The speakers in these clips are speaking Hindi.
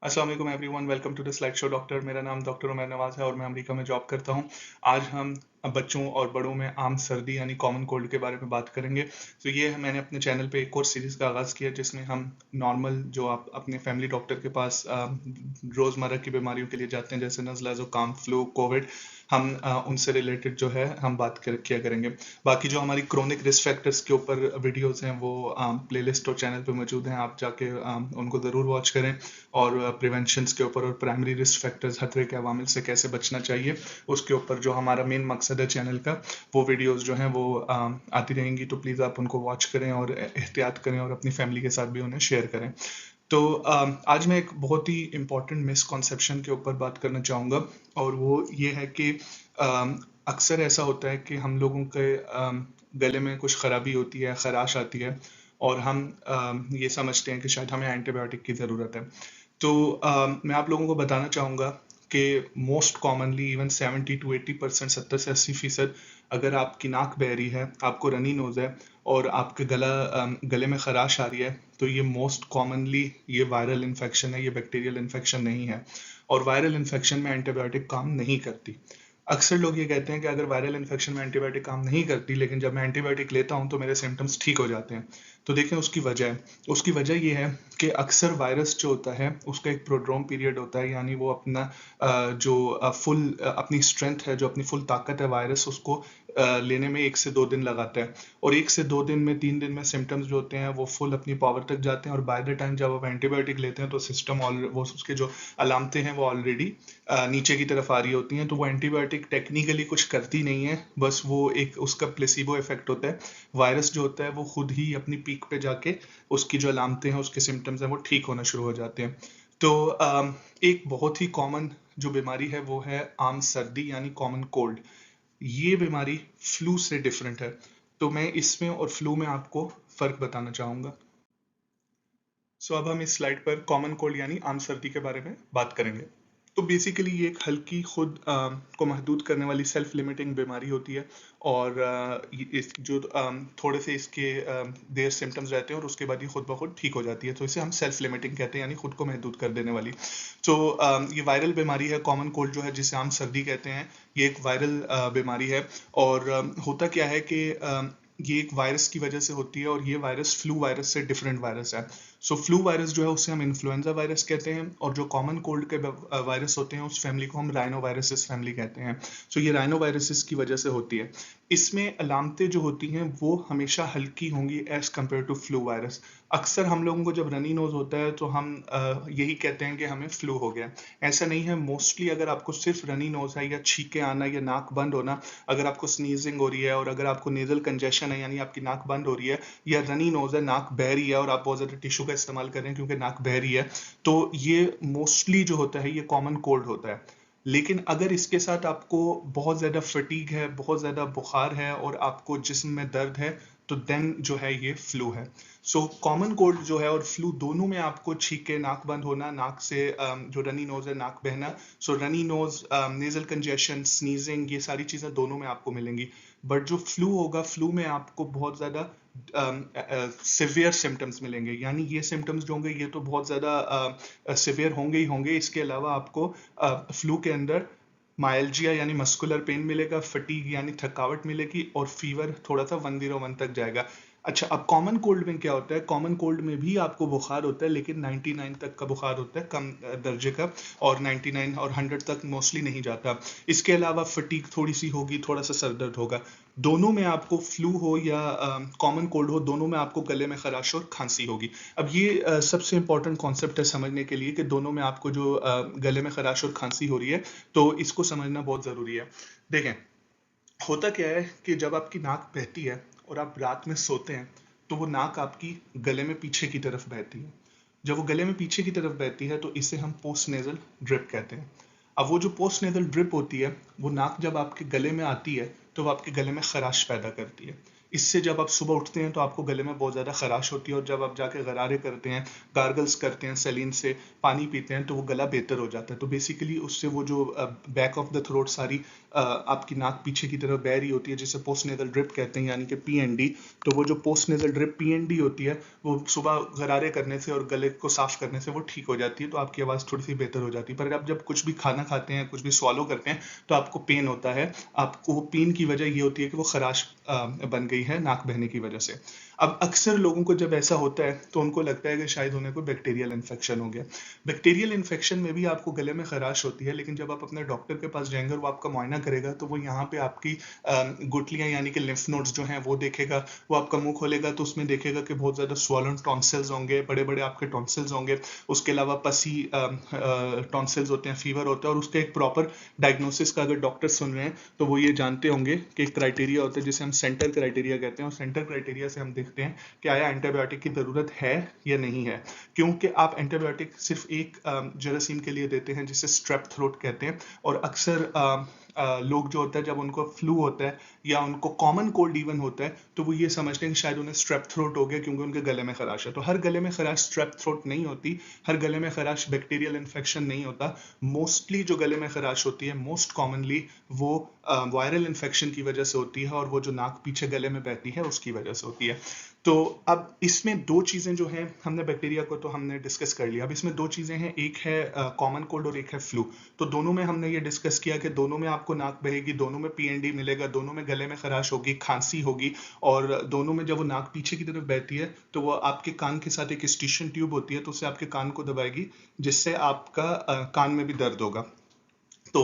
अस्सलाम वालेकुम everyone, welcome to the slide show doctor. मेरा नाम डॉक्टर उमर नवाज है और मैं अमेरिका में जॉब करता हूँ। आज हम बच्चों और बड़ों में आम सर्दी यानी कॉमन कोल्ड के बारे में बात करेंगे। तो ये मैंने अपने चैनल पे एक और सीरीज़ का आगाज़ किया जिसमें हम नॉर्मल जो आप अपने फैमिली डॉक्टर के पास रोज़मर्रा की बीमारियों के लिए जाते हैं, जैसे नज़ला, ज़ुकाम, फ्लू, कोविड, हम उनसे रिलेटेड जो है हम बात किया करेंगे। बाकी जो हमारी क्रोनिक रिस्क फैक्टर्स के ऊपर वीडियोस हैं वो प्लेलिस्ट और चैनल पे मौजूद हैं, आप जाके उनको ज़रूर वॉच करें। और प्रिवेंशंस के ऊपर और प्राइमरी रिस्क फैक्टर्स, खतरे के अवामिल से कैसे बचना चाहिए, उसके ऊपर जो हमारा मेन मकसद है चैनल का, वो वीडियोस जो हैं वो आती रहेंगी। तो प्लीज़ आप उनको वॉच करें और एहतियात करें और अपनी फैमिली के साथ भी उन्हें शेयर करें। तो आज मैं एक बहुत ही इम्पॉर्टेंट मिसकॉन्सेप्शन के ऊपर बात करना चाहूँगा, और वो ये है कि अक्सर ऐसा होता है कि हम लोगों के गले में कुछ खराबी होती है, खराश आती है, और हम ये समझते हैं कि शायद हमें एंटीबायोटिक की ज़रूरत है। तो मैं आप लोगों को बताना चाहूँगा कि मोस्ट कॉमनली इवन 70 to 80%, 70 से 80%, अगर आपकी नाक बह रही है, आपको रनी नोज़ है और आपके गले में खराश आ रही है, तो ये मोस्ट कॉमनली ये वायरल इन्फेक्शन है, ये बैक्टीरियल इन्फेक्शन नहीं है। और वायरल इन्फेक्शन में एंटीबायोटिक काम नहीं करती। अक्सर लोग ये कहते हैं कि अगर वायरल इन्फेक्शन में एंटीबायोटिक काम नहीं करती, लेकिन जब मैं एंटीबायोटिक लेता हूँ तो मेरे सिम्टम्स ठीक हो जाते हैं। तो देखें उसकी वजह है। उसकी वजह ये है कि अक्सर वायरस जो होता है उसका एक प्रोड्रोम पीरियड होता है, यानी वो अपना अपनी स्ट्रेंथ है, जो अपनी फुल ताकत है, वायरस उसको लेने में 1 से 2 दिन लगाता है। और 1 से 2 दिन में, 3 दिन में सिम्टम्स जो होते हैं वो फुल अपनी पावर तक जाते हैं, और बाय द टाइम जब आप एंटीबायोटिक लेते हैं तो सिस्टम वो उसके जो अलामतें हैं वो ऑलरेडी नीचे की तरफ आ रही होती हैं। तो वो एंटीबायोटिक टेक्निकली कुछ करती नहीं है, बस वो एक उसका प्लेसिबो इफेक्ट होता है। वायरस जो होता है वो खुद ही अपनी पीक पे जाके उसकी जो अलामतें हैं, उसके सिम्टम्स हैं, वो ठीक होना शुरू हो जाते हैं। तो एक बहुत ही कॉमन जो बीमारी है वो है आम सर्दी यानी कॉमन कोल्ड। ये बीमारी फ्लू से डिफरेंट है। तो मैं इसमें और फ्लू में आपको फ़र्क बताना चाहूँगा। सो अब हम इस स्लाइड पर कॉमन कोल्ड यानी आम सर्दी के बारे में बात करेंगे। तो बेसिकली ये एक हल्की खुद को महदूद करने वाली सेल्फ लिमिटिंग बीमारी होती है। और इस जो थोड़े से इसके देर सिम्टम्स रहते हैं और उसके बाद ये खुद ब खुद ठीक हो जाती है, तो इसे हम सेल्फ लिमिटिंग कहते हैं, यानी खुद को महदूद कर देने वाली। तो ये वायरल बीमारी है। कॉमन कोल्ड जो है, जिसे आम सर्दी कहते हैं, ये एक वायरल बीमारी है। और होता क्या है कि ये एक वायरस की वजह से होती है, और ये वायरस फ्लू वायरस से डिफरेंट वायरस है। सो फ्लू वायरस जो है उसे हम इन्फ्लुएंजा वायरस कहते हैं, और जो कॉमन कोल्ड के वायरस होते हैं उस फैमिली को हम राइनो वायरसेस फैमिली कहते हैं। सो ये राइनो वायरसेस की वजह से होती है। इसमें अलामतें जो होती हैं वो हमेशा हल्की होंगी as compared to flu virus. अक्सर हम लोगों को जब रनी नोज होता है तो हम यही कहते हैं कि हमें फ्लू हो गया। ऐसा नहीं है। मोस्टली अगर आपको सिर्फ रनी नोज है, या छींके आना, या नाक बंद होना, अगर आपको स्नीजिंग हो रही है, और अगर आपको नेजल कंजेशन है यानी आपकी नाक बंद हो रही है, या रनी नोज है, नाक बह रही है, और आप बहुत ज़्यादा टिश्यू का इस्तेमाल कर रहे हैं क्योंकि नाक बह रही है, तो ये मोस्टली जो होता है ये कॉमन कोल्ड होता है। लेकिन अगर इसके साथ आपको बहुत ज़्यादा फटीग है, बहुत ज़्यादा बुखार है, और आपको जिस्म में दर्द है, तो देन जो है ये फ्लू है। सो कॉमन कोल्ड जो है और फ्लू दोनों में आपको छींके, नाक बंद होना, नाक से जो रनी नोज है, नाक बहना, so runny nose, nasal congestion, sneezing, ये सारी चीज़ें दोनों में आपको मिलेंगी। बट जो फ्लू होगा, फ्लू में आपको बहुत ज़्यादा सिवियर सिम्टम्स मिलेंगे, यानी ये सिम्टम्स जो होंगे ये तो बहुत ज़्यादा सिवियर होंगे ही होंगे। इसके अलावा आपको फ्लू के अंदर माइल्जिया यानी मस्कुलर पेन मिलेगा, फटीग यानी थकावट मिलेगी, और फीवर थोड़ा सा 101 तक जाएगा। अच्छा, अब कॉमन कोल्ड में क्या होता है? कॉमन कोल्ड में भी आपको बुखार होता है, लेकिन 99 तक का बुखार होता है, कम दर्जे का, और 99 और 100 तक मोस्टली नहीं जाता। इसके अलावा फटीग थोड़ी सी होगी, थोड़ा सा सर दर्द होगा। दोनों में आपको, फ्लू हो या कॉमन कोल्ड हो, दोनों में आपको गले में खराश और खांसी होगी। अब ये सबसे इंपॉर्टेंट कॉन्सेप्ट है समझने के लिए कि दोनों में आपको जो गले में खराश और खांसी हो रही है, तो इसको समझना बहुत ज़रूरी है। देखें, होता क्या है कि जब आपकी नाक बहती है और आप रात में सोते हैं, तो वो नाक आपकी गले में पीछे की तरफ बहती है। जब वो गले में पीछे की तरफ बहती है तो इसे हम पोस्ट नेजल ड्रिप कहते हैं। अब वो जो पोस्ट नेजल ड्रिप होती है, वो नाक जब आपके गले में आती है तो वो आपके गले में खराश पैदा करती है। इससे जब आप सुबह उठते हैं तो आपको गले में बहुत ज़्यादा खराश होती है, और जब आप जाके गरारे करते हैं, गार्गल्स करते हैं, सलीन से पानी पीते हैं, तो वो गला बेहतर हो जाता है। तो बेसिकली उससे वो जो बैक ऑफ द थ्रोट सारी आपकी नाक पीछे की तरफ बह रही होती है, जिसे पोस्ट नेजल ड्रिप कहते हैं, यानी कि PND। तो वो जो पोस्ट नेजल ड्रिप PND होती है, वो सुबह गरारे करने से और गले को साफ करने से वो ठीक हो जाती है, तो आपकी आवाज़ थोड़ी सी बेहतर हो जाती है। पर आप जब कुछ भी खाना खाते हैं, कुछ भी swallow करते हैं, तो आपको पेन होता है। आपको वो पेन की वजह ये होती है कि वो खराश बन गई है नाक बहने की वजह से। अब अक्सर लोगों को जब ऐसा होता है तो उनको लगता है कि शायद उन्हें कोई बैक्टीरियल इन्फेक्शन हो गया। बैक्टीरियल इन्फेक्शन में भी आपको गले में खराश होती है, लेकिन जब आप अपने डॉक्टर के पास जाएंगे और वो आपका मुआयना करेगा, तो वो यहाँ पे आपकी गुठलियाँ यानी कि लिम्फ नोड्स जो हैं वो देखेगा। वो आपका मुंह खोलेगा तो उसमें देखेगा कि बहुत ज़्यादा स्वॉलन टॉन्सिल्स होंगे, बड़े बड़े आपके टॉन्सिल्स होंगे। उसके अलावा पसी टॉन्सिल्स होते हैं, फीवर होता है, और उसका एक प्रॉपर डायग्नोसिस का अगर डॉक्टर सुन रहे हैं तो वो ये जानते होंगे कि एक क्राइटेरिया होता है जिसे हम सेंटर क्राइटेरिया कहते हैं, और सेंटर क्राइटेरिया से हम देखते हैं कि आया एंटीबायोटिक की ज़रूरत है या नहीं है। क्योंकि आप एंटीबायोटिक सिर्फ एक जरासीम के लिए देते हैं जिसे स्ट्रेप थ्रोट कहते हैं, और अक्सर लोग जो होता है जब उनको फ्लू होता है या उनको कॉमन कोल्ड इवन होता है, तो वो ये समझते हैं कि शायद उन्हें स्ट्रेप थ्रोट हो गया क्योंकि उनके गले में खराश है। तो हर गले में खराश स्ट्रेप थ्रोट नहीं होती, हर गले में खराश बैक्टीरियल इन्फेक्शन नहीं होता। मोस्टली जो गले में खराश होती है, मोस्ट कॉमनली वो वायरल इन्फेक्शन की वजह से होती है, और वो जो नाक पीछे गले में बहती है उसकी वजह से होती है। तो अब इसमें दो चीज़ें जो हैं, हमने बैक्टीरिया को तो हमने डिस्कस कर लिया, अब इसमें दो चीज़ें हैं, एक है कॉमन कोल्ड और एक है फ्लू। तो दोनों में हमने ये डिस्कस किया कि दोनों में आपको नाक बहेगी, दोनों में PND मिलेगा, दोनों में गले में खराश होगी, खांसी होगी, और दोनों में जब वो नाक पीछे की तरफ बहती है तो वो आपके कान के साथ एक स्टिशन ट्यूब होती है, तो उससे आपके कान को दबाएगी, जिससे आपका कान में भी दर्द होगा। तो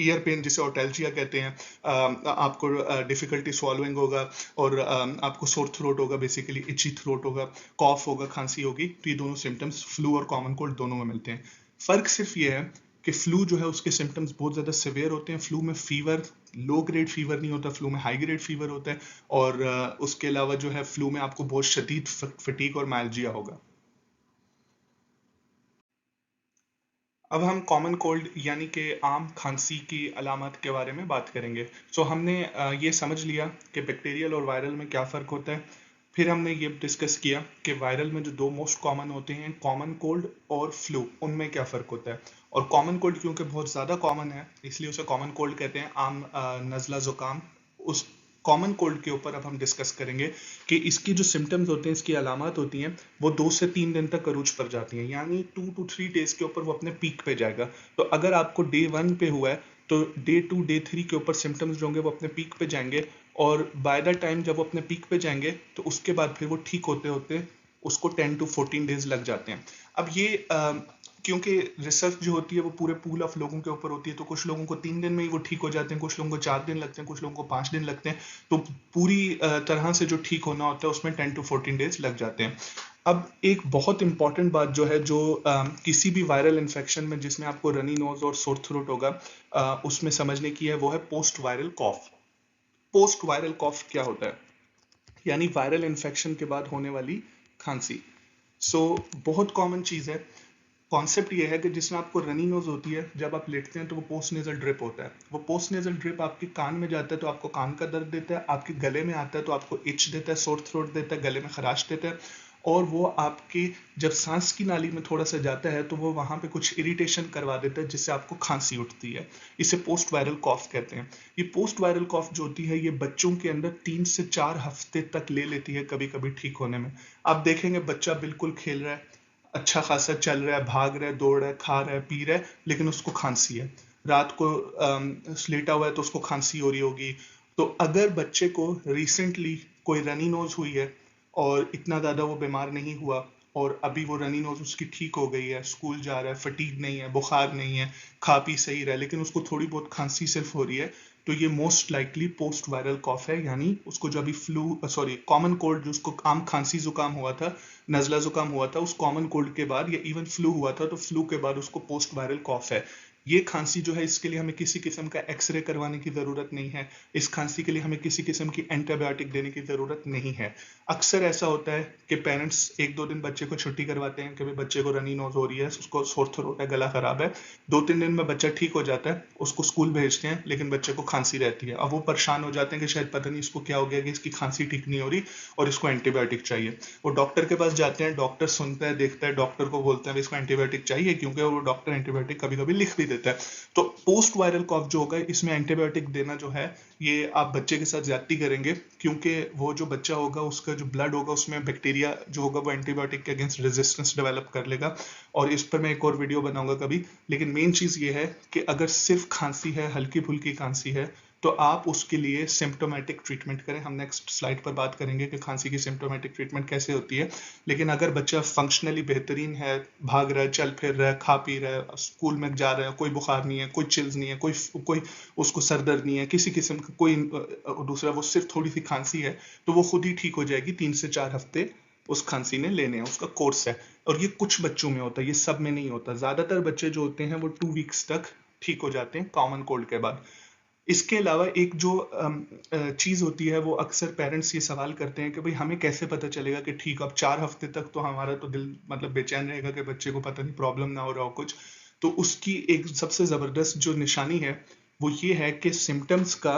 ईयर पेन जिसे ओटैल्जिया कहते हैं, आपको डिफिकल्टी स्वॉलोइंग होगा, और आपको सोर थ्रोट होगा, बेसिकली इची थ्रोट होगा, कॉफ होगा, खांसी होगी। तो ये दोनों सिम्टम्स फ्लू और कॉमन कोल्ड दोनों में मिलते हैं। फर्क सिर्फ ये है कि फ्लू जो है उसके सिम्टम्स बहुत ज़्यादा सिवियर होते हैं। फ्लू में फीवर लो ग्रेड फीवर नहीं होता, फ्लू में हाई ग्रेड फीवर होता है, और उसके अलावा जो है फ्लू में आपको बहुत शदीद फटीग और माइल्जिया होगा। अब हम कॉमन कोल्ड यानी कि आम खांसी की अलामत के बारे में बात करेंगे। सो हमने ये समझ लिया कि बैक्टीरियल और वायरल में क्या फ़र्क होता है। फिर हमने ये डिस्कस किया कि वायरल में जो दो मोस्ट कॉमन होते हैं, कॉमन कोल्ड और फ्लू, उनमें क्या फ़र्क होता है। और कॉमन कोल्ड क्योंकि बहुत ज़्यादा कॉमन है, इसलिए उसे कॉमन कोल्ड कहते हैं, आम नज़ला ज़ुकाम। उस कॉमन कोल्ड के ऊपर अब हम डिस्कस करेंगे कि इसकी जो सिम्टम्स होते हैं, इसकी अलामत होती हैं, वो 2 से 3 दिन तक अरूज पर जाती हैं, यानी 2 to 3 डेज के ऊपर वो अपने पीक पे जाएगा। तो अगर आपको डे 1 पे हुआ है तो डे 2 डे 3 के ऊपर सिम्टम्स जो होंगे वो अपने पीक पे जाएंगे, और बाय द टाइम जब वो अपने पीक पे जाएंगे तो उसके बाद फिर वो ठीक होते होते उसको 10 to 14 डेज लग जाते हैं। अब ये क्योंकि रिसर्च जो होती है वो पूरे पूल ऑफ लोगों के ऊपर होती है, तो कुछ लोगों को 3 दिन में ही वो ठीक हो जाते हैं, कुछ लोगों को 4 दिन लगते हैं, कुछ लोगों को 5 दिन लगते हैं। तो पूरी तरह से जो ठीक होना होता है उसमें 10 to 14 डेज लग जाते हैं। अब एक बहुत इंपॉर्टेंट बात जो है, जो किसी भी वायरल इन्फेक्शन में जिसमें आपको रनी नोज और सोर थ्रोट होगा, उसमें समझने की है, वो है पोस्ट वायरल कॉफ। पोस्ट वायरल कॉफ क्या होता है, यानी वायरल इन्फेक्शन के बाद होने वाली खांसी। सो बहुत कॉमन चीज़ है। कॉन्सेप्ट ये है कि जिसमें आपको रनी नोज होती है, जब आप लेटते हैं तो वो पोस्ट नेजल ड्रिप होता है। वो पोस्ट नेजल ड्रिप आपके कान में जाता है तो आपको कान का दर्द देता है, आपके गले में आता है तो आपको इच देता है, सोर थ्रोट देता है, गले में खराश देता है, और वो आपके जब सांस की नाली में थोड़ा सा जाता है तो वो वहाँ पे कुछ इरिटेशन करवा देता है, जिससे आपको खांसी उठती है। इसे पोस्ट वायरल कॉफ कहते हैं। ये पोस्ट वायरल कॉफ जो होती है, ये बच्चों के अंदर 3 से 4 हफ्ते तक ले लेती है कभी कभी ठीक होने में। आप देखेंगे बच्चा बिल्कुल खेल रहा है, अच्छा खासा चल रहा है, भाग रहा है, दौड़ रहा है, खा रहा है, पी रहा है, लेकिन उसको खांसी है। रात को लेटा हुआ है तो उसको खांसी हो रही होगी। तो अगर बच्चे को रिसेंटली कोई रनी नोज हुई है और इतना ज़्यादा वो बीमार नहीं हुआ, और अभी वो रनी नोज उसकी ठीक हो गई है, स्कूल जा रहा है, फटीग नहीं है, बुखार नहीं है, खा पी सही रहा है, लेकिन उसको थोड़ी बहुत खांसी सिर्फ हो रही है, तो ये मोस्ट लाइकली पोस्ट वायरल कॉफ है। यानी उसको जो अभी फ्लू सॉरी कॉमन कोल्ड, जो उसको आम खांसी जुकाम हुआ था, नज़ला जुकाम हुआ था, उस कॉमन कोल्ड के बाद या इवन फ्लू हुआ था तो फ्लू के बाद उसको पोस्ट वायरल कॉफ है। ये खांसी जो है इसके लिए हमें किसी किस्म का एक्सरे करवाने की ज़रूरत नहीं है, इस खांसी के लिए हमें किसी किस्म की एंटीबायोटिक देने की ज़रूरत नहीं है। अक्सर ऐसा होता है कि पेरेंट्स 1-2 दिन बच्चे को छुट्टी करवाते हैं कि भाई बच्चे को रनी नोज हो रही है, उसको सोर थ्रोट है, गला खराब है, 2-3 दिन में बच्चा ठीक हो जाता है, उसको स्कूल भेजते हैं, लेकिन बच्चे को खांसी रहती है। अब वो परेशान हो जाते हैं कि शायद पता नहीं इसको क्या हो गया कि इसकी खांसी ठीक नहीं हो रही और इसको एंटीबायोटिक चाहिए। वो डॉक्टर के पास जाते हैं, डॉक्टर सुनता है, देखता है, डॉक्टर को बोलते हैं इसको एंटीबायोटिक चाहिए, क्योंकि वो डॉक्टर एंटीबायोटिक कभी कभी लिख भी देता है। तो पोस्ट वायरल कॉफ जो होगा इसमें एंटीबायोटिक देना जो है ये आप बच्चे के साथ ज्यादती करेंगे, क्योंकि वो जो बच्चा होगा उसका जो ब्लड होगा उसमें बैक्टीरिया जो होगा वो एंटीबायोटिक के अगेंस्ट रेजिस्टेंस डेवलप कर लेगा। और इस पर मैं एक और वीडियो बनाऊंगा कभी। लेकिन मेन चीज ये है कि अगर सिर्फ खांसी है, हल्की फुल्की खांसी है, तो आप उसके लिए सिम्टोमेटिक ट्रीटमेंट करें। हम नेक्स्ट स्लाइड पर बात करेंगे कि खांसी की सिम्टोमेटिक ट्रीटमेंट कैसे होती है। लेकिन अगर बच्चा फंक्शनली बेहतरीन है, भाग रहा है, चल फिर रहा है, खा पी रहा है, स्कूल में जा रहा है, कोई बुखार नहीं है, कोई चिल्स नहीं है, कोई उसको सर दर्द नहीं है, किसी किस्म का कोई दूसरा, वो सिर्फ थोड़ी सी खांसी है, तो वो खुद ही ठीक हो जाएगी। 3 से 4 हफ्ते उस खांसी ने लेने हैं, उसका कोर्स है। और ये कुछ बच्चों में होता है, ये सब में नहीं होता। ज्यादातर बच्चे जो होते हैं वो 2 वीक्स तक ठीक हो जाते हैं कॉमन कोल्ड के बाद। इसके अलावा एक जो चीज होती है, वो अक्सर पेरेंट्स ये सवाल करते हैं कि भाई हमें कैसे पता चलेगा कि ठीक। अब 4 हफ्ते तक तो हमारा तो दिल मतलब बेचैन रहेगा कि बच्चे को पता नहीं प्रॉब्लम ना हो रहा हो कुछ। तो उसकी एक सबसे जबरदस्त जो निशानी है वो ये है कि सिम्टम्स का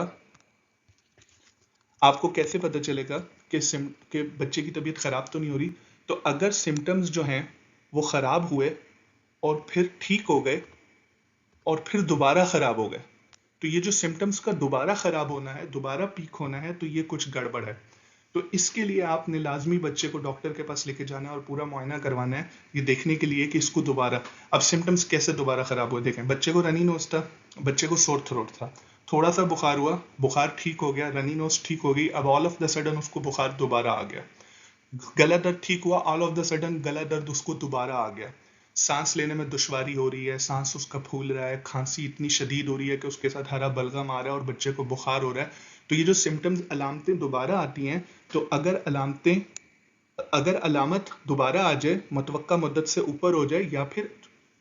आपको कैसे पता चलेगा कि कि बच्चे की तबीयत खराब तो नहीं हो रही। तो अगर सिम्टम्स जो हैं वो खराब हुए और फिर ठीक हो गए और फिर दोबारा खराब हो गए, तो ये जो सिम्टम्स का दोबारा खराब होना है, दोबारा पीक होना है, तो ये कुछ गड़बड़ है। तो इसके लिए आपने लाजमी बच्चे को डॉक्टर के पास लेके जाना है और पूरा मुआयना करवाना है, ये देखने के लिए कि इसको दोबारा अब सिम्टम्स कैसे दोबारा खराब हुए। देखें, बच्चे को रनी नोज था, बच्चे को सोर थ्रोट था, थोड़ा सा बुखार हुआ, बुखार ठीक हो गया, रनी नोज ठीक हो गई, अब ऑल ऑफ द सडन उसको बुखार दोबारा आ गया। गला दर्द ठीक हुआ, ऑल ऑफ द सडन गला दर्द उसको दोबारा आ गया। सांस लेने में दुश्वारी हो रही है, सांस उसका फूल रहा है, खांसी इतनी शदीद हो रही है कि उसके साथ हरा बलगम आ रहा है और बच्चे को बुखार हो रहा है। तो ये जो सिम्टम्स अलामतें दोबारा आती हैं, तो अगर अलामत दोबारा आ जाए, मुतवक्का मुद्दत से ऊपर हो जाए या फिर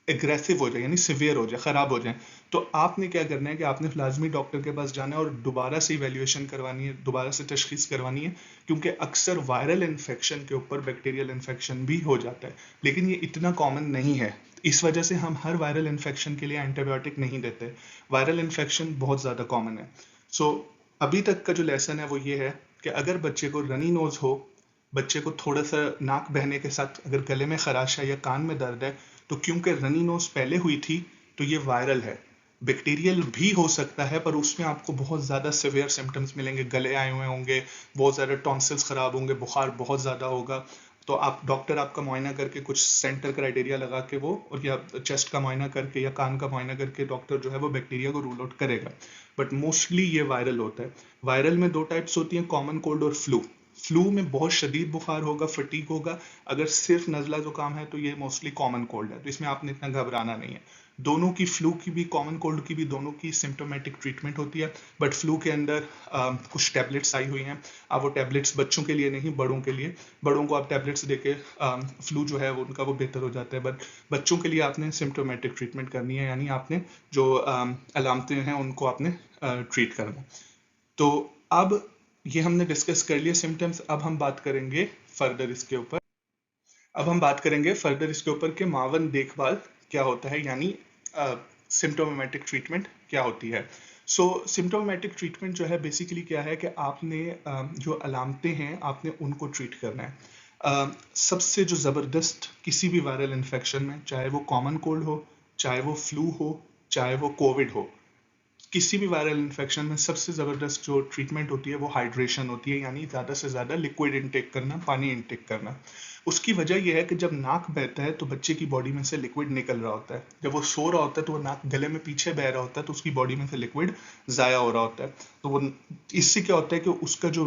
एग्रेसिव हो जाए, यानी सिवियर हो जाए, खराब हो जाए, तो आपने क्या करना है कि आपने लाजमी डॉक्टर के पास जाना है और दोबारा से इवेल्युएशन करवानी है, दोबारा से तशखीस करवानी है। क्योंकि अक्सर वायरल इन्फेक्शन के ऊपर बैक्टीरियल इन्फेक्शन भी हो जाता है, लेकिन ये इतना कॉमन नहीं है। इस वजह से हम हर वायरल इन्फेक्शन के लिए एंटीबायोटिक नहीं देते। वायरल इन्फेक्शन बहुत ज़्यादा कॉमन है। सो अभी तक का जो लेसन है वो ये है कि अगर बच्चे को रनी नोज हो, बच्चे को थोड़ा सा नाक बहने के साथ अगर गले में खराश है या कान में दर्द है, तो क्योंकि रनी नोज पहले हुई थी तो ये वायरल है। बैक्टीरियल भी हो सकता है, पर उसमें आपको बहुत ज़्यादा सिवियर सिम्टम्स मिलेंगे, गले आए हुए होंगे, बहुत ज़्यादा टॉन्सिल्स ख़राब होंगे, बुखार बहुत ज़्यादा होगा। तो आप डॉक्टर आपका मुआयना करके कुछ सेंटर क्राइटेरिया लगा के वो, और या चेस्ट का मुआयना करके या कान का मुआयना करके डॉक्टर जो है वो बैक्टीरिया को रूल आउट करेगा। बट मोस्टली ये वायरल होता है। वायरल में 2 टाइप्स होती हैं, कॉमन कोल्ड और फ्लू। फ्लू में बहुत शदीद बुखार होगा, फटीग होगा। अगर सिर्फ नज़ला जुकाम है तो ये मोस्टली कॉमन कोल्ड है, तो इसमें आपने इतना घबराना नहीं है। दोनों की, फ्लू की भी कॉमन कोल्ड की भी, दोनों की सिम्टोमेटिक ट्रीटमेंट होती है। बट फ्लू के अंदर कुछ टैबलेट्स आई हुई हैं। अब वो टैबलेट्स बच्चों के लिए नहीं, बड़ों के लिए। बड़ों को आप टैबलेट्स देके फ्लू जो है वो उनका वो बेहतर हो जाता है। बट बच्चों के लिए आपने सिम्टोमेटिक ट्रीटमेंट करनी है, यानी आपने जो अलामतें हैं उनको आपने ट्रीट करना। तो अब ये हमने डिस्कस कर लिया सिम्टम्स। अब हम बात करेंगे फर्दर इसके ऊपर। अब हम बात करेंगे फर्दर इसके ऊपर कि मावन देखभाल क्या होता है, यानी सिम्टोमेटिक ट्रीटमेंट क्या होती है। सो सिम्टोमेटिक ट्रीटमेंट जो है बेसिकली क्या है कि आपने जो अलामतें हैं आपने उनको ट्रीट करना है। सबसे जो ज़बरदस्त किसी भी वायरल इन्फेक्शन में, चाहे वो कॉमन कोल्ड हो, चाहे वो फ्लू हो, चाहे वो कोविड हो, किसी भी वायरल इन्फेक्शन में सबसे ज़बरदस्त जो ट्रीटमेंट होती है वो हाइड्रेशन होती है, यानी ज़्यादा से ज़्यादा लिक्विड इनटेक करना, पानी इनटेक करना। उसकी वजह यह है कि जब नाक बहता है तो बच्चे की बॉडी में से लिक्विड निकल रहा होता है। जब वो सो रहा होता है तो वो नाक गले में पीछे बह रहा होता है, तो उसकी बॉडी में से लिक्विड ज़ाया हो रहा होता है। तो वो इससे क्या होता है कि उसका जो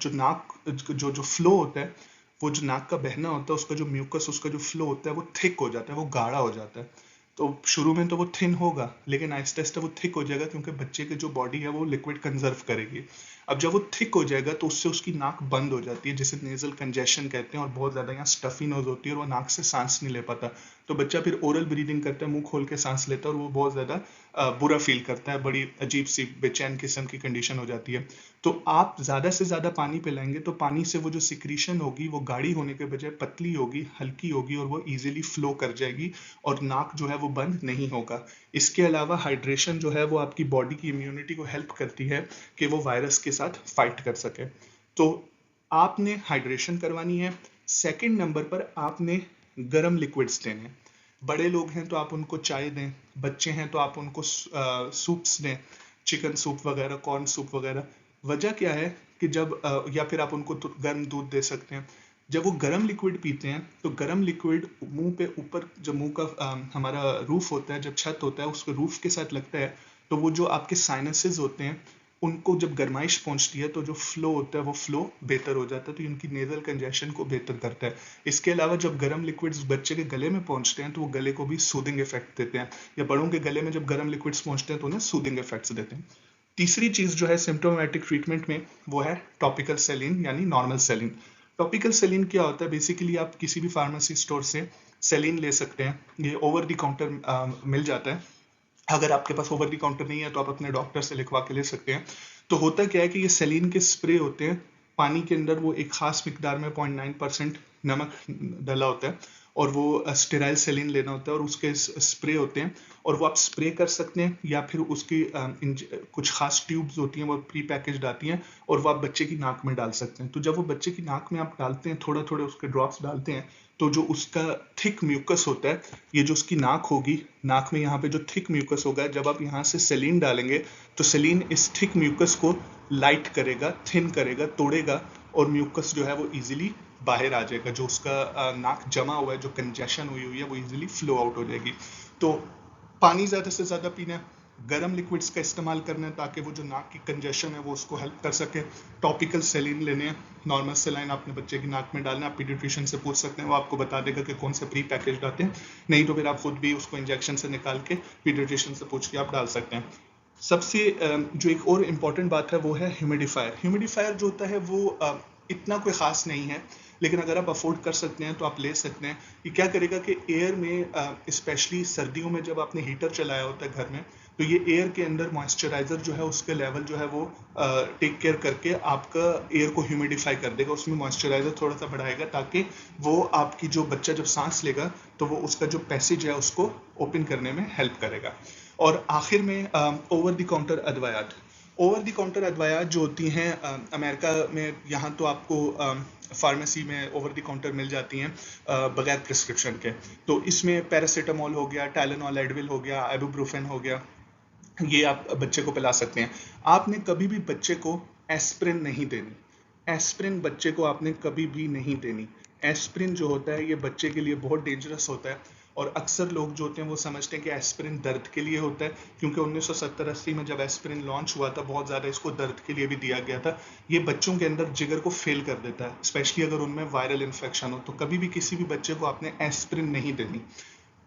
नाक जो जो फ्लो होता है, वो जो नाक का बहना होता है, उसका जो म्यूकस, उसका जो फ्लो होता है वो थिक हो जाता है, वो गाढ़ा हो जाता है। तो शुरू में तो वो थिन होगा, लेकिन आहिस्ता आहिस्ता वो थिक हो जाएगा, क्योंकि बच्चे की जो बॉडी है वो लिक्विड कंजर्व करेगी। अब जब वो थिक हो जाएगा तो उससे उसकी नाक बंद हो जाती है, जिसे नेजल कंजेशन कहते हैं, और बहुत ज़्यादा यहाँ स्टफी नोज होती है और वो नाक से सांस नहीं ले पाता। तो बच्चा फिर ओरल ब्रीदिंग करता है, मुंह खोल के सांस लेता है, और वो बहुत ज़्यादा बुरा फील करता है, बड़ी अजीब सी बेचैन किस्म की कंडीशन हो जाती है। तो आप ज़्यादा से ज़्यादा पानी पिलाएंगे तो पानी से वो जो सिक्रीशन होगी वो गाढ़ी होने के बजाय पतली होगी, हल्की होगी, और वो इजीली फ्लो कर जाएगी और नाक जो है वो बंद नहीं होगा। इसके अलावा हाइड्रेशन जो है वो आपकी बॉडी की इम्यूनिटी को हेल्प करती है कि वो वायरस के साथ फाइट कर सके। तो आपने हाइड्रेशन करवानी है। सेकंड नंबर पर आपने गर्म लिक्विड्स देने हैं। बड़े लोग हैं तो आप उनको चाय दें, बच्चे हैं तो आप उनको सूप्स दें, चिकन सूप वगैरह, कॉर्न सूप वगैरह। वजह क्या है कि जब या फिर आप उनको गर्म दूध दे सकते हैं। जब वो गर्म लिक्विड पीते हैं तो गर्म लिक्विड मुंह पे ऊपर, जब मुंह का हमारा रूफ होता है, जब छत होता है, उसके रूफ के साथ लगता है, तो वो जो आपके साइनसेस होते हैं उनको जब गर्माइश पहुंचती है तो जो फ्लो होता है वो फ्लो बेहतर हो जाता है, तो उनकी नेजल कंजेशन को बेहतर करता है। इसके अलावा जब गर्म लिक्विड्स बच्चे के गले में पहुंचते हैं तो वो गले को भी सूदिंग इफेक्ट देते हैं, या बड़ों के गले में जब गर्म लिक्विड्स पहुंचते हैं तो उन्हें सूदिंग इफेक्ट्स देते हैं। तीसरी चीज जो है सिम्टोमेटिक ट्रीटमेंट में, वो है टॉपिकल सेलिन यानी नॉर्मल सेलिन। टॉपिकल सेलिन क्या होता है? बेसिकली आप किसी भी फार्मेसी स्टोर से सेलिन ले सकते हैं, ये ओवर द काउंटर मिल जाता है। अगर आपके पास ओवर द काउंटर नहीं है तो आप अपने डॉक्टर से लिखवा के ले सकते हैं। तो होता क्या है कि ये सेलिन के स्प्रे होते हैं, पानी के अंदर वो एक खास मिकदार में 0.9% नमक डाला होता है, और वो स्टेराइल सेलिन लेना होता है, और उसके स्प्रे होते हैं, और वो आप स्प्रे कर सकते हैं, या फिर उसकी कुछ खास ट्यूब्स होती हैं वो प्री पैकेज्ड आती हैं, और वो आप बच्चे की नाक में डाल सकते हैं। तो जब वो बच्चे की नाक में आप डालते हैं, थोड़ा थोड़े उसके ड्रॉप्स डालते हैं, तो जो उसका थिक म्यूकस होता है, ये जो उसकी नाक होगी, नाक में यहाँ पे जो थिक म्यूकस होगा, जब आप यहाँ से सेलिन डालेंगे तो सेलिन इस थिक म्यूकस को लाइट करेगा, थिन करेगा, तोड़ेगा, और म्यूकस जो है वो इजीली बाहर आ जाएगा। जो उसका नाक जमा हुआ है, जो कंजेशन हुई हुई है, वो इजीली फ्लो आउट हो जाएगी। तो पानी ज़्यादा से ज़्यादा पीना है, गर्म लिक्विड्स का इस्तेमाल करना है ताकि वो जो नाक की कंजेशन है वो उसको हेल्प कर सके। टॉपिकल सेलिन लेने हैं, नॉर्मल सेलाइन अपने बच्चे की नाक में डालना है। आप पीडियाट्रिशियन से पूछ सकते हैं, वो आपको बता देगा कि कौन से प्री पैकेज आते हैं, नहीं तो फिर आप खुद भी उसको इंजेक्शन से निकाल के पीडियाट्रिशियन से पूछ के आप डाल सकते हैं। सबसे जो एक और इम्पॉर्टेंट बात है वो है ह्यूमिडिफायर। ह्यूमिडिफायर जो होता है वो इतना कोई ख़ास नहीं है, लेकिन अगर आप अफोर्ड कर सकते हैं तो आप ले सकते हैं। ये क्या करेगा कि एयर में, स्पेशली सर्दियों में जब आपने हीटर चलाया होता है घर में, तो ये एयर के अंदर मॉइस्चराइजर जो है उसके लेवल जो है वो टेक केयर करके आपका एयर को ह्यूमिडिफाई कर देगा, उसमें मॉइस्चराइजर थोड़ा सा बढ़ाएगा, ताकि वो आपकी जो बच्चा जब सांस लेगा तो वो उसका जो पैसेज है उसको ओपन करने में हेल्प करेगा। और आखिर में ओवर द काउंटर अदवायात। ओवर द काउंटर अदवायात जो होती हैं अमेरिका में, यहाँ तो आपको फार्मेसी में ओवर द काउंटर मिल जाती हैं बगैर प्रिस्क्रिप्शन के। तो इसमें पैरासीटामोल हो गया, टाइलेनॉल, एडविल हो गया, आइबुप्रोफेन हो गया, ये आप बच्चे को पिला सकते हैं। आपने कभी भी बच्चे को एस्प्रिन नहीं देनी। एस्प्रिन बच्चे को आपने कभी भी नहीं देनी। एस्प्रिन जो होता है ये बच्चे के लिए बहुत डेंजरस होता है, और अक्सर लोग जो होते हैं वो समझते हैं कि एस्प्रिन दर्द के लिए होता है, क्योंकि 1970-80 में जब एस्प्रिन लॉन्च हुआ था बहुत ज़्यादा इसको दर्द के लिए भी दिया गया था। ये बच्चों के अंदर जिगर को फेल कर देता है, स्पेशली अगर उनमें वायरल इन्फेक्शन हो। तो कभी भी किसी भी बच्चे को आपने एस्प्रिन नहीं देनी।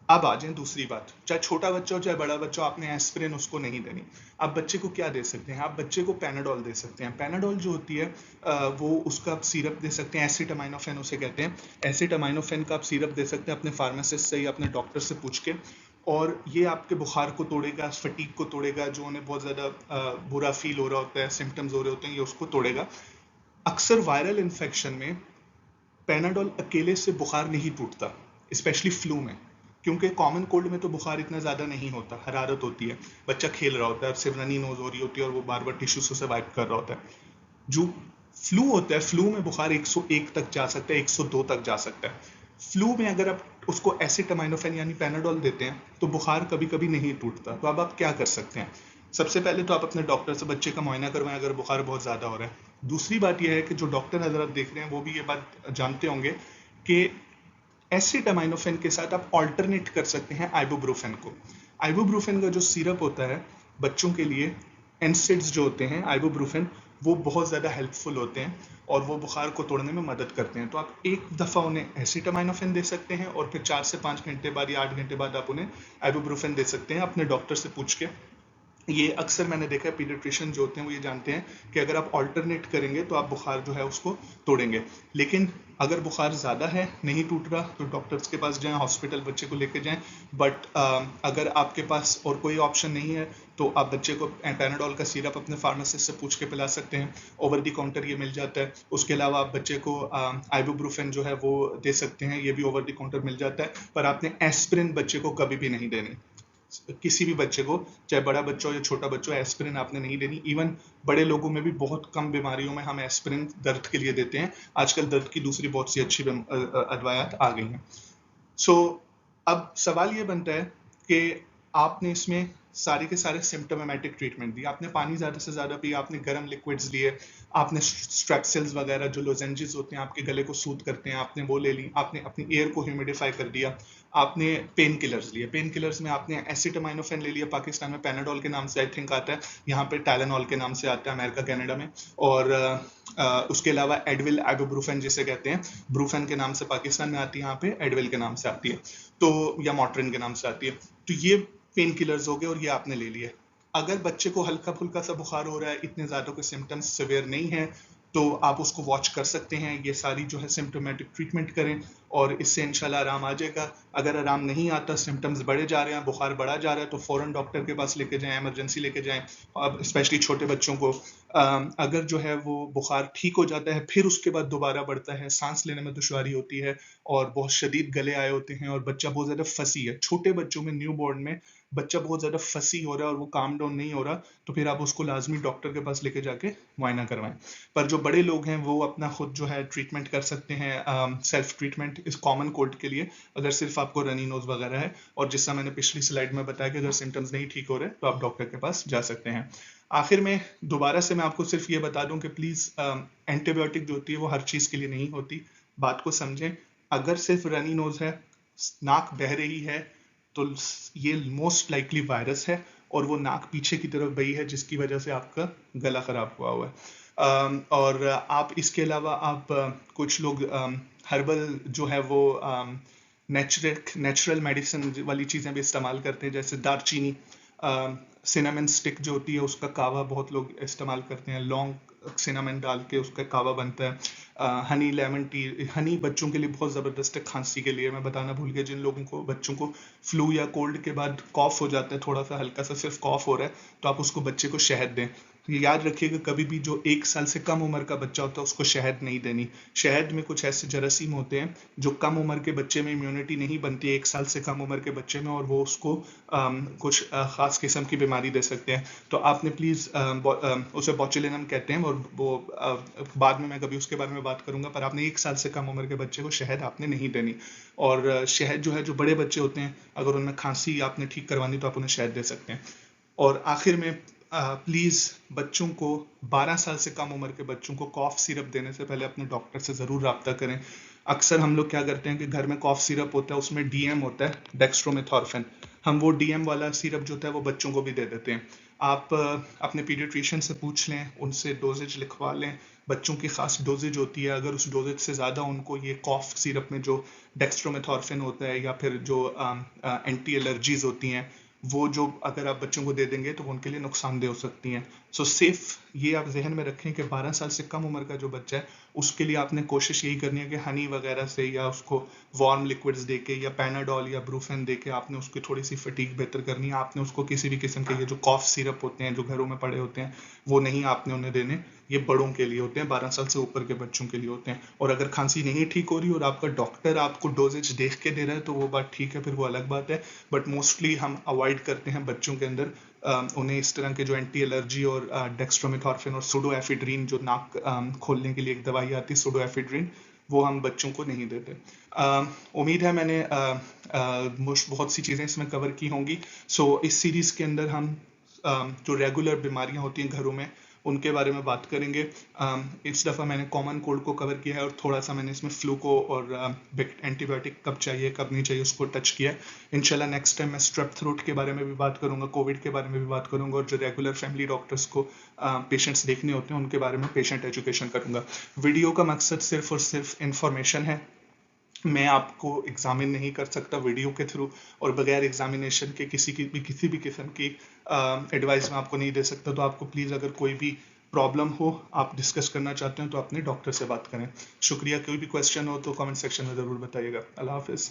अब आ जाए दूसरी बात, चाहे छोटा बच्चा हो चाहे बड़ा बच्चा हो, आपने एस्प्रिन उसको नहीं देनी। आप बच्चे को क्या दे सकते हैं? आप बच्चे को पैनाडोल दे सकते हैं। पैनाडोल जो होती है वो उसका आप सिरप दे सकते हैं, एसिटामाइनोफेन उसे कहते हैं। एसिटामाइनोफेन का आप सिरप दे सकते हैं अपने फार्मासिस्ट से या अपने डॉक्टर से पूछ के, और ये आपके बुखार को तोड़ेगा, फटीक को तोड़ेगा, जो उन्हें बहुत ज़्यादा बुरा फील हो रहा होता है, सिम्टम्स हो रहे होते हैं, ये उसको तोड़ेगा। अक्सर वायरल इन्फेक्शन में पैनाडोल अकेले से बुखार नहीं टूटता, स्पेशली फ्लू में, क्योंकि कॉमन कोल्ड में तो बुखार इतना ज़्यादा नहीं होता, हरारत होती है, बच्चा खेल रहा होता है, सिर्फ रनी नोज हो रही होती है और वो बार बार टिश्यू से वाइप कर रहा होता है। जो फ्लू होता है, फ्लू में बुखार 101 तक जा सकता है, 102 तक जा सकता है। फ्लू में अगर आप उसको एसिटामाइनोफेन यानी पैनाडोल देते हैं तो बुखार कभी कभी नहीं टूटता। तो अब आप क्या कर सकते हैं? सबसे पहले तो आप अपने डॉक्टर से बच्चे का मुआयना करवाएं अगर बुखार बहुत ज़्यादा हो रहा है। दूसरी बात यह है कि जो डॉक्टर हजरत देख रहे हैं वो भी ये बात जानते होंगे कि एसिटामाइनोफेन के साथ आप ऑल्टरनेट कर सकते हैं आइबुप्रोफेन को। आइबुप्रोफेन का जो सिरप होता है बच्चों के लिए, एनसेड्स जो होते हैं आइबुप्रोफेन, वो बहुत ज़्यादा हेल्पफुल होते हैं और वो बुखार को तोड़ने में मदद करते हैं। तो आप एक दफ़ा उन्हें एसिटामाइनोफेन दे सकते हैं और फिर 4 से 5 घंटे बाद या 8 घंटे बाद आप उन्हें आइबुप्रोफेन दे सकते हैं अपने डॉक्टर से पूछ के। ये अक्सर मैंने देखा है पीडियाट्रिशियन जो होते हैं वो ये जानते हैं कि अगर आप ऑल्टरनेट करेंगे तो आप बुखार जो है उसको तोड़ेंगे। लेकिन अगर बुखार ज़्यादा है, नहीं टूट रहा, तो डॉक्टर्स के पास जाएं, हॉस्पिटल बच्चे को लेके जाएं। बट अगर आपके पास और कोई ऑप्शन नहीं है तो आप बच्चे को पैनाडोल का सिरप अपने फार्मासिस्ट से पूछ के पिला सकते हैं, ओवर द काउंटर ये मिल जाता है। उसके अलावा आप बच्चे को आइबुप्रोफेन जो है वो दे सकते हैं, ये भी ओवर द काउंटर मिल जाता है। पर आपने एस्पिरिन बच्चे को कभी भी नहीं देनी, किसी भी बच्चे को, चाहे बड़ा बच्चा हो या छोटा बच्चा हो, एस्पिरिन आपने नहीं देनी। इवन बड़े लोगों में भी बहुत कम बीमारियों में हम एस्पिरिन दर्द के लिए देते हैं। आजकल दर्द की दूसरी बहुत सी अच्छी अदवायात आ गई हैं। सो अब सवाल ये बनता है कि आपने इसमें सारे के सारे सिम्टोमेटिक ट्रीटमेंट दिए, आपने पानी ज़्यादा से ज़्यादा पिया, आपने गर्म लिक्विड्स लिए, आपने स्ट्रेप्सिल्स वगैरह जो लोजेंजेस होते हैं आपके गले को सूद करते हैं, आपने वो ले ली, आपने अपनी एयर को ह्यूमिडिफाई कर दिया, आपने पेन किलर्स लिए। पेन किलर्स में आपने एसिटामिनोफेन ले लिया, पाकिस्तान में पैनाडोल के नाम से आई थिंक आता है, यहाँ पे टाइलेनॉल के नाम से आता है अमेरिका कनाडा में। और उसके अलावा एडविल, आइबुप्रोफेन जिसे कहते हैं, ब्रूफेन के नाम से पाकिस्तान में आती है, यहाँ पे एडविल के नाम से आती है, तो या मॉट्रिन के नाम से आती है। तो ये पेन किलर्स हो गए और ये आपने ले लिए। अगर बच्चे को हल्का फुल्का सा बुखार हो रहा है, इतने ज़्यादा कोई सिम्टम्स सिवियर नहीं है, तो आप उसको वॉच कर सकते हैं। ये सारी जो है सिम्टोमेटिक ट्रीटमेंट करें और इससे इंशाल्लाह आराम आ जाएगा। अगर आराम नहीं आता, सिम्टम्स बढ़े जा रहे हैं, बुखार बढ़ा जा रहा है, तो फ़ौरन डॉक्टर के पास लेके जाएं, इमरजेंसी लेके जाएं। अब स्पेशली छोटे बच्चों को अगर जो है वो बुखार ठीक हो जाता है, फिर उसके बाद दोबारा बढ़ता है, सांस लेने में दुश्वारी होती है और बहुत शदीद गले आए होते हैं और बच्चा बहुत ज़्यादा फंसी है, छोटे बच्चों में, न्यू बॉर्न में बच्चा बहुत ज़्यादा फंसी हो रहा है और वो काम डाउन नहीं हो रहा, तो फिर आप उसको लाजमी डॉक्टर के पास लेके जाके मुआयना करवाएं। पर जो बड़े लोग हैं वो अपना खुद जो है ट्रीटमेंट कर सकते हैं, सेल्फ ट्रीटमेंट इस कॉमन कोल्ड के लिए, अगर सिर्फ आपको रनी नोज वगैरह है। और जिससे मैंने पिछली स्लाइड में बताया कि अगर सिम्टम्स नहीं ठीक हो रहे तो आप डॉक्टर के पास जा सकते हैं। आखिर में दोबारा से मैं आपको सिर्फ ये बता दूं कि प्लीज़ एंटीबायोटिक जो होती है वो हर चीज़ के लिए नहीं होती, बात को समझें। अगर सिर्फ रनी नोज है, नाक बह रही है, तो ये मोस्ट लाइकली वायरस है और वो नाक पीछे की तरफ बही है जिसकी वजह से आपका गला खराब हुआ है। और आप इसके अलावा आप कुछ लोग हर्बल जो है वो नेचुरल मेडिसिन वाली चीज़ें भी इस्तेमाल करते हैं, जैसे दारचीनी, सिनेमन स्टिक जो होती है उसका कावा बहुत लोग इस्तेमाल करते हैं, लौंग सिनेमन डाल के उसका कावा बनता है। हनी लेमन टी, हनी बच्चों के लिए बहुत ज़बरदस्त है खांसी के लिए। मैं बताना भूल गया, जिन लोगों को बच्चों को फ्लू या कोल्ड के बाद कॉफ हो जाता है, थोड़ा सा हल्का सा सिर्फ कॉफ हो रहा है, तो आप उसको बच्चे को शहद दें। तो याद रखिएगा, कभी भी जो 1 साल से कम उम्र का बच्चा होता है उसको शहद नहीं देनी। शहद में कुछ ऐसे जरासीम होते हैं जो कम उम्र के बच्चे में इम्यूनिटी नहीं बनती है 1 साल से कम उम्र के बच्चे में, और वो उसको कुछ ख़ास किस्म की बीमारी दे सकते हैं। तो आपने प्लीज़ उसे बोचुलिनम कहते हैं, और वो बाद में मैं कभी उसके बारे में बात करूंगा, पर आपने 1 साल से कम उम्र के बच्चे को शहद आपने नहीं देनी। और शहद जो है, जो बड़े बच्चे होते हैं, अगर उनमें खांसी आपने ठीक करवानी तो आप उन्हें शहद दे सकते हैं। और आखिर में प्लीज़ बच्चों को, 12 साल से कम उम्र के बच्चों को कॉफ सिरप देने से पहले अपने डॉक्टर से ज़रूर रब्ता करें। अक्सर हम लोग क्या करते हैं कि घर में कॉफ सिरप होता है, उसमें डीएम होता है, डेक्स्ट्रोमेथॉर्फिन, हम वो डीएम वाला सिरप जो होता है वो बच्चों को भी दे देते हैं। आप अपने पीडियाट्रिशियन से पूछ लें, उनसे डोजेज लिखवा लें, बच्चों की खास डोजेज होती है, अगर उस डोजेज से ज़्यादा उनको ये कॉफ सिरप में जो डेक्स्ट्रोमेथॉर्फिन होता है या फिर जो एंटी एलर्जीज होती हैं, वो जो अगर आप बच्चों को दे देंगे तो वो उनके लिए नुकसानदेह हो सकती हैं। सो सेफ ये आप जहन में रखें कि 12 साल से कम उम्र का जो बच्चा है उसके लिए आपने कोशिश यही करनी है कि हनी वगैरह से या उसको वार्म लिक्विड्स देके या पैनाडोल या ब्रूफेन देके आपने उसकी थोड़ी सी फटीक बेहतर करनी है। आपने उसको किसी भी किस्म के ये जो कॉफ सिरप होते हैं जो घरों में पड़े होते हैं वो नहीं आपने उन्हें देने, ये बड़ों के लिए होते हैं, 12 साल से ऊपर के बच्चों के लिए होते हैं। और अगर खांसी नहीं ठीक हो रही और आपका डॉक्टर आपको डोजेज देख के दे रहा है तो वो बात ठीक है, फिर वो अलग बात है। बट मोस्टली हम अवॉइड करते हैं बच्चों के अंदर उन्हें इस तरह के जो एंटी एलर्जी और डेक्स्ट्रोमेथॉर्फिन और सुडोएफिड्रिन, जो नाक खोलने के लिए एक दवाई आती है सुडोएफिड्रिन, वो हम बच्चों को नहीं देते। उम्मीद है मैंने बहुत सी चीज़ें इसमें कवर की होंगी। सो इस सीरीज़ के अंदर हम जो रेगुलर बीमारियां होती हैं घरों में उनके बारे में बात करेंगे। इस दफ़ा मैंने कॉमन कोल्ड को कवर किया है और थोड़ा सा मैंने इसमें फ्लू को और एंटीबायोटिक कब चाहिए कब नहीं चाहिए उसको टच किया है। इंशाल्लाह नेक्स्ट टाइम मैं स्ट्रेप थ्रोट के बारे में भी बात करूंगा, कोविड के बारे में भी बात करूंगा, और जो रेगुलर फैमिली डॉक्टर्स को पेशेंट्स देखने होते हैं उनके बारे में पेशेंट एजुकेशन करूंगा। वीडियो का मकसद सिर्फ और सिर्फ इंफॉर्मेशन है, मैं आपको एग्जामिन नहीं कर सकता वीडियो के थ्रू, और बगैर एग्जामिनेशन के किसी भी किस्म की एडवाइस मैं आपको नहीं दे सकता। तो आपको प्लीज़, अगर कोई भी प्रॉब्लम हो, आप डिस्कस करना चाहते हैं, तो अपने डॉक्टर से बात करें। शुक्रिया। कोई भी क्वेश्चन हो तो कमेंट सेक्शन में ज़रूर बताइएगा। अल्लाह हाफिज़।